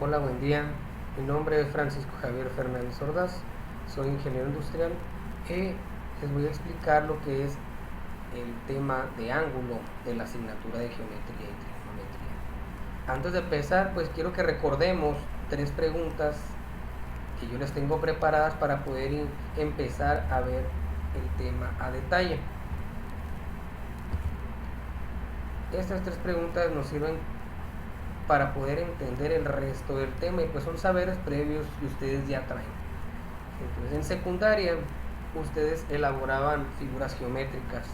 Hola, buen día. Mi nombre es Francisco Javier Fernández Ordaz. Soy ingeniero industrial y les voy a explicar lo que es el tema de ángulo de la asignatura de geometría y trigonometría. Antes de empezar, pues quiero que recordemos tres preguntas que yo les tengo preparadas para poder empezar a ver el tema a detalle. Estas tres preguntas nos sirven para poder entender el resto del tema y pues son saberes previos que ustedes ya traen. Entonces en secundaria ustedes elaboraban figuras geométricas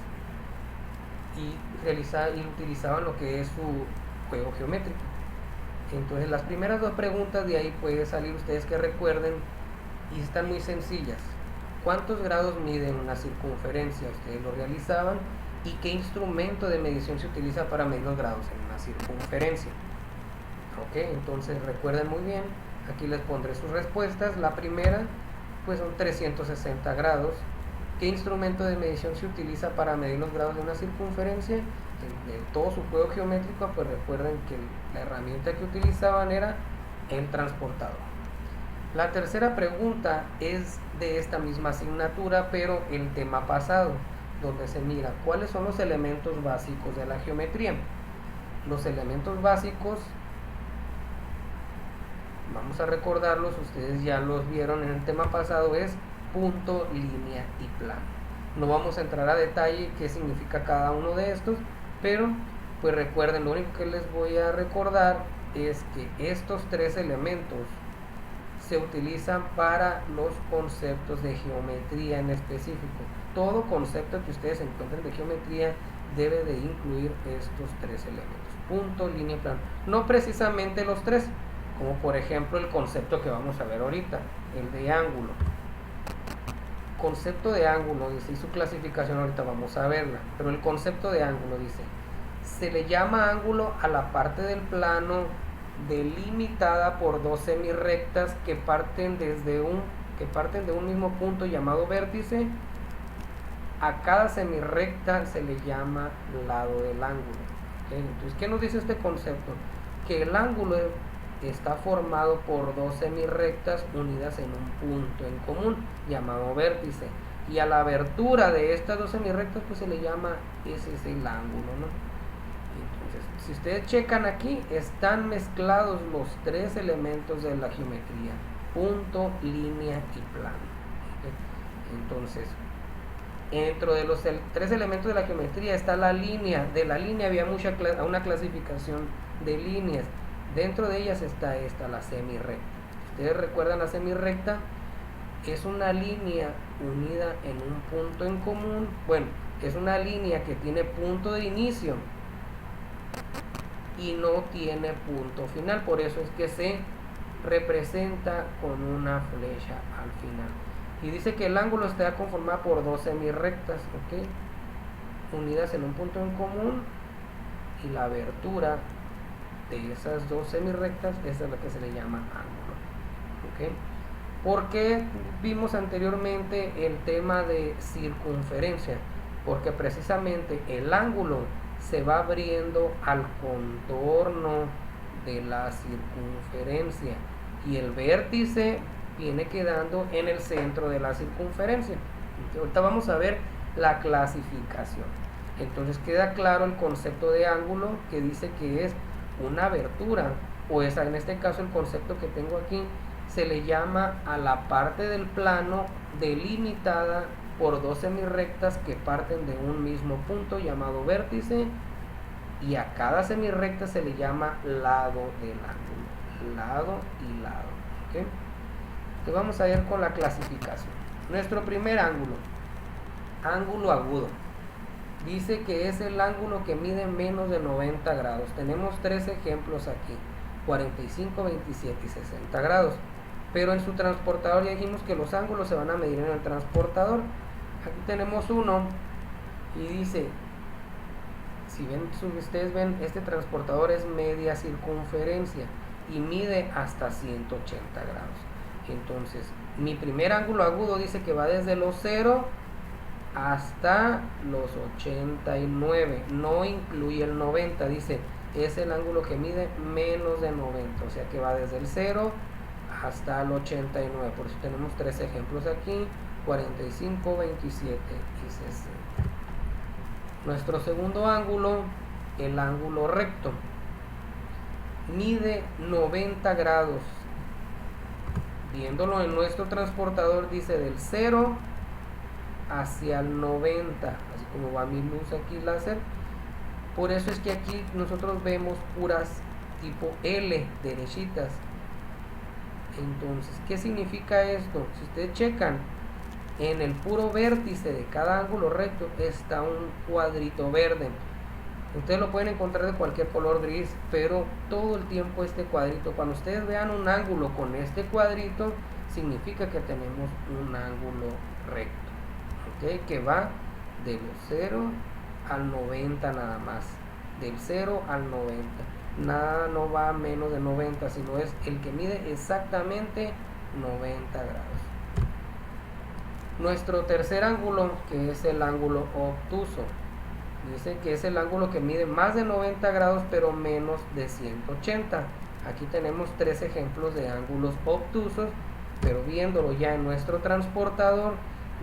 y utilizaban lo que es su juego geométrico. Entonces las primeras dos preguntas de ahí puede salir ustedes que recuerden y están muy sencillas. ¿Cuántos grados mide una circunferencia? Ustedes lo realizaban. ¿Y qué instrumento de medición se utiliza para medir los grados en una circunferencia? Ok, entonces recuerden muy bien. Aquí les pondré sus respuestas. La primera pues son 360 grados. ¿Qué instrumento de medición se utiliza para medir los grados de una circunferencia? En todo su juego geométrico, pues recuerden que la herramienta que utilizaban era el transportador. La tercera pregunta es de esta misma asignatura, pero el tema pasado, donde se mira cuáles son los elementos básicos de la geometría. Los elementos básicos, vamos a recordarlos, ustedes ya los vieron en el tema pasado, es punto, línea y plano. No vamos a entrar a detalle qué significa cada uno de estos, pero pues recuerden, lo único que les voy a recordar es que estos tres elementos se utilizan para los conceptos de geometría en específico. Todo concepto que ustedes encuentren de geometría debe de incluir estos tres elementos: punto, línea y plano. No precisamente los tres, como por ejemplo el concepto que vamos a ver ahorita, el de ángulo. Concepto de ángulo, dice, y su clasificación ahorita vamos a verla, pero el concepto de ángulo dice: se le llama ángulo a la parte del plano delimitada por dos semirrectas que parten de un mismo punto llamado vértice. A cada semirrecta se le llama lado del ángulo. Entonces, ¿qué nos dice este concepto? Que el ángulo está formado por dos semirrectas unidas en un punto en común llamado vértice, y a la abertura de estas dos semirrectas pues se le llama, ese es el ángulo, ¿no? Entonces, si ustedes checan aquí, están mezclados los tres elementos de la geometría: punto, línea y plano. Entonces, dentro de los tres elementos de la geometría está la línea. De la línea había una clasificación de líneas. Dentro de ellas está esta, la semirrecta. Ustedes recuerdan, la semirrecta es una línea unida en un punto en común. Bueno, es una línea que tiene punto de inicio y no tiene punto final. Por eso es que se representa con una flecha al final. Y dice que el ángulo está conformado por dos semirrectas, ¿ok?, unidas en un punto en común, y la abertura de esas dos semirrectas, esa es lo que se le llama ángulo, ¿ok? ¿Por qué vimos anteriormente el tema de circunferencia? Porque precisamente el ángulo se va abriendo al contorno de la circunferencia y el vértice viene quedando en el centro de la circunferencia. Ahorita vamos a ver la clasificación. Entonces queda claro el concepto de ángulo, que dice que es una abertura, o esa, en este caso el concepto que tengo aquí, se le llama a la parte del plano delimitada por dos semirrectas que parten de un mismo punto llamado vértice, y a cada semirrecta se le llama lado del ángulo, lado y lado, ¿okay? Entonces vamos a ir con la clasificación. Nuestro primer ángulo, ángulo agudo, dice que es el ángulo que mide menos de 90 grados. Tenemos tres ejemplos aquí: 45, 27 y 60 grados. Pero en su transportador ya dijimos que los ángulos se van a medir en el transportador. Aquí tenemos uno y dice, si ustedes ven, este transportador es media circunferencia y mide hasta 180 grados. Entonces, mi primer ángulo agudo dice que va desde los 0 hasta los 89, no incluye el 90. Dice, es el ángulo que mide menos de 90, o sea que va desde el 0 hasta el 89. Por eso tenemos tres ejemplos aquí: 45, 27 y 60. Nuestro segundo ángulo, el ángulo recto, mide 90 grados. Viéndolo en nuestro transportador, dice del 0 hacia el 90, así como va mi luz aquí láser. Por eso es que aquí nosotros vemos puras tipo L, derechitas. Entonces, ¿qué significa esto? Si ustedes checan, en el puro vértice de cada ángulo recto está un cuadrito verde. Ustedes lo pueden encontrar de cualquier color gris, pero todo el tiempo este cuadrito, cuando ustedes vean un ángulo con este cuadrito, significa que tenemos un ángulo recto, ¿okay? Que va de los 0 al 90 nada más, del 0 al 90. Nada, no va menos de 90, sino es el que mide exactamente 90 grados. Nuestro tercer ángulo, que es el ángulo obtuso, dice que es el ángulo que mide más de 90 grados pero menos de 180. Aquí tenemos tres ejemplos de ángulos obtusos, pero viéndolo ya en nuestro transportador,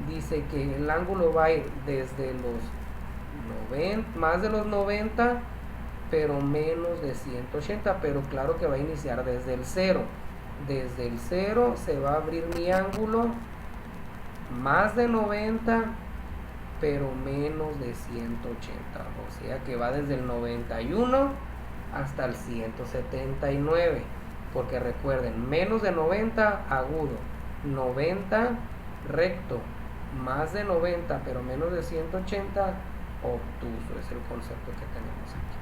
dice que el ángulo va a ir desde los 90, más de los 90 pero menos de 180, pero claro que va a iniciar desde el 0. Desde el 0 se va a abrir mi ángulo más de 90 pero menos de 180, o sea que va desde el 91 hasta el 179, porque recuerden, menos de 90 agudo, 90 recto, más de 90 pero menos de 180 obtuso. Es el concepto que tenemos aquí.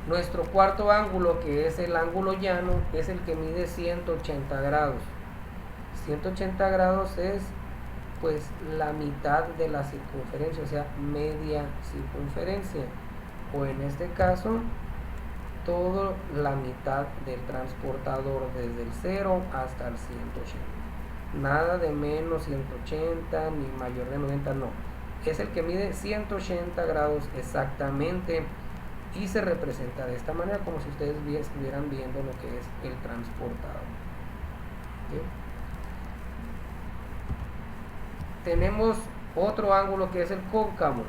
Nuestro cuarto ángulo, que es el ángulo llano, es el que mide 180 grados. 180 grados es pues la mitad de la circunferencia, o sea, media circunferencia, o en este caso toda la mitad del transportador desde el 0 hasta el 180. Nada de menos 180 ni mayor de 90, no. Es el que mide 180 grados exactamente y se representa de esta manera, como si ustedes estuvieran viendo lo que es el transportador. ¿Sí? Tenemos otro ángulo que es el cóncavo.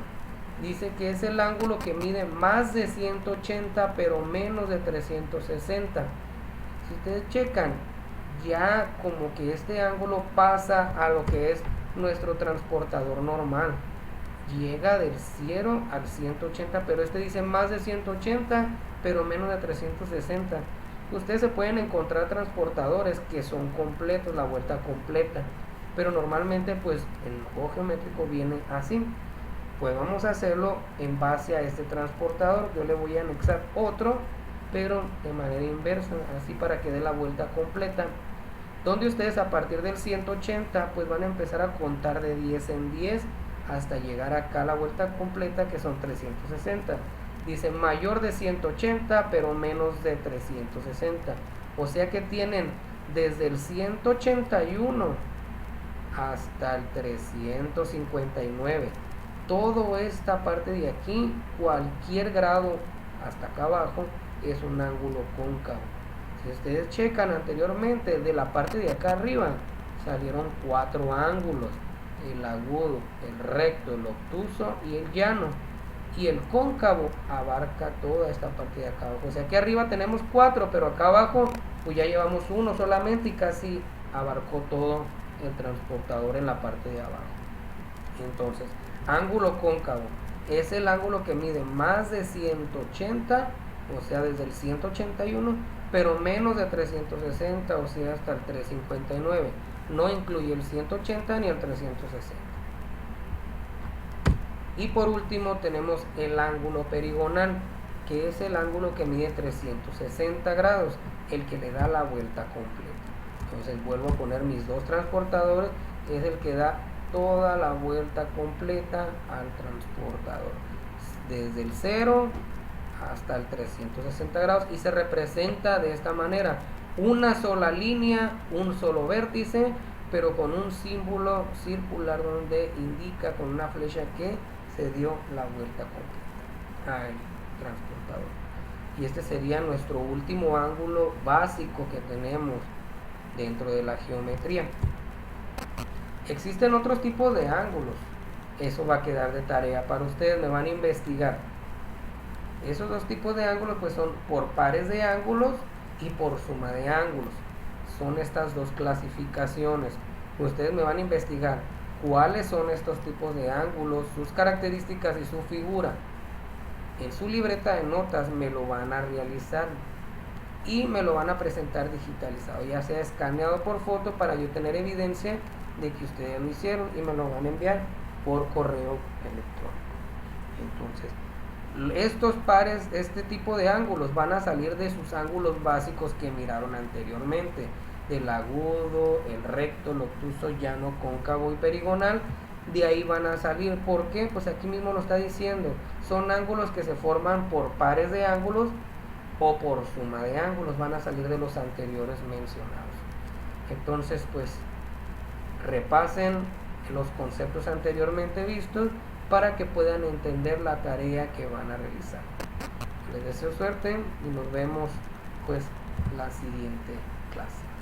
Dice que es el ángulo que mide más de 180 pero menos de 360. Si ustedes checan, ya como que este ángulo pasa a lo que es nuestro transportador normal. Llega del 0 al 180, pero este dice más de 180 pero menos de 360. Ustedes se pueden encontrar transportadores que son completos, la vuelta completa, pero normalmente pues el juego geométrico viene así. Pues vamos a hacerlo en base a este transportador. Yo le voy a anexar otro, pero de manera inversa, así para que dé la vuelta completa, donde ustedes a partir del 180 pues van a empezar a contar de 10 en 10 hasta llegar acá a la vuelta completa, que son 360. Dice mayor de 180 pero menos de 360, o sea que tienen desde el 181 hasta el 359. Toda esta parte de aquí, cualquier grado hasta acá abajo, es un ángulo cóncavo. Si ustedes checan anteriormente, de la parte de acá arriba salieron 4 ángulos: el agudo, el recto, el obtuso y el llano. Y el cóncavo abarca toda esta parte de acá abajo. O sea, aquí arriba tenemos 4, pero acá abajo pues ya llevamos uno solamente y casi abarcó todo el transportador en la parte de abajo. Entonces, ángulo cóncavo es el ángulo que mide más de 180, o sea desde el 181, pero menos de 360, o sea hasta el 359. No incluye el 180 ni el 360. Y por último tenemos el ángulo perigonal, que es el ángulo que mide 360 grados, el que le da la vuelta completa. Entonces vuelvo a poner mis dos transportadores, es el que da toda la vuelta completa al transportador, desde el 0 hasta el 360 grados, y se representa de esta manera: una sola línea, un solo vértice, pero con un símbolo circular donde indica con una flecha que se dio la vuelta completa al transportador. y este sería nuestro último ángulo básico que tenemos dentro de la geometría. Existen otros tipos de ángulos, eso va a quedar de tarea para ustedes, me van a investigar. Esos dos tipos de ángulos pues son por pares de ángulos y por suma de ángulos. Son estas dos clasificaciones. Ustedes me van a investigar cuáles son estos tipos de ángulos, sus características y su figura. En su libreta de notas me lo van a realizar y me lo van a presentar digitalizado, ya sea escaneado por foto para yo tener evidencia de que ustedes lo hicieron, y me lo van a enviar por correo electrónico. Entonces, estos pares, este tipo de ángulos van a salir de sus ángulos básicos que miraron anteriormente, del agudo, el recto, el obtuso, llano, cóncavo y perigonal. De ahí van a salir. ¿Por qué? Pues aquí mismo lo está diciendo, son ángulos que se forman por pares de ángulos o por suma de ángulos, van a salir de los anteriores mencionados. Entonces, pues repasen los conceptos anteriormente vistos para que puedan entender la tarea que van a realizar. Les deseo suerte y nos vemos pues la siguiente clase.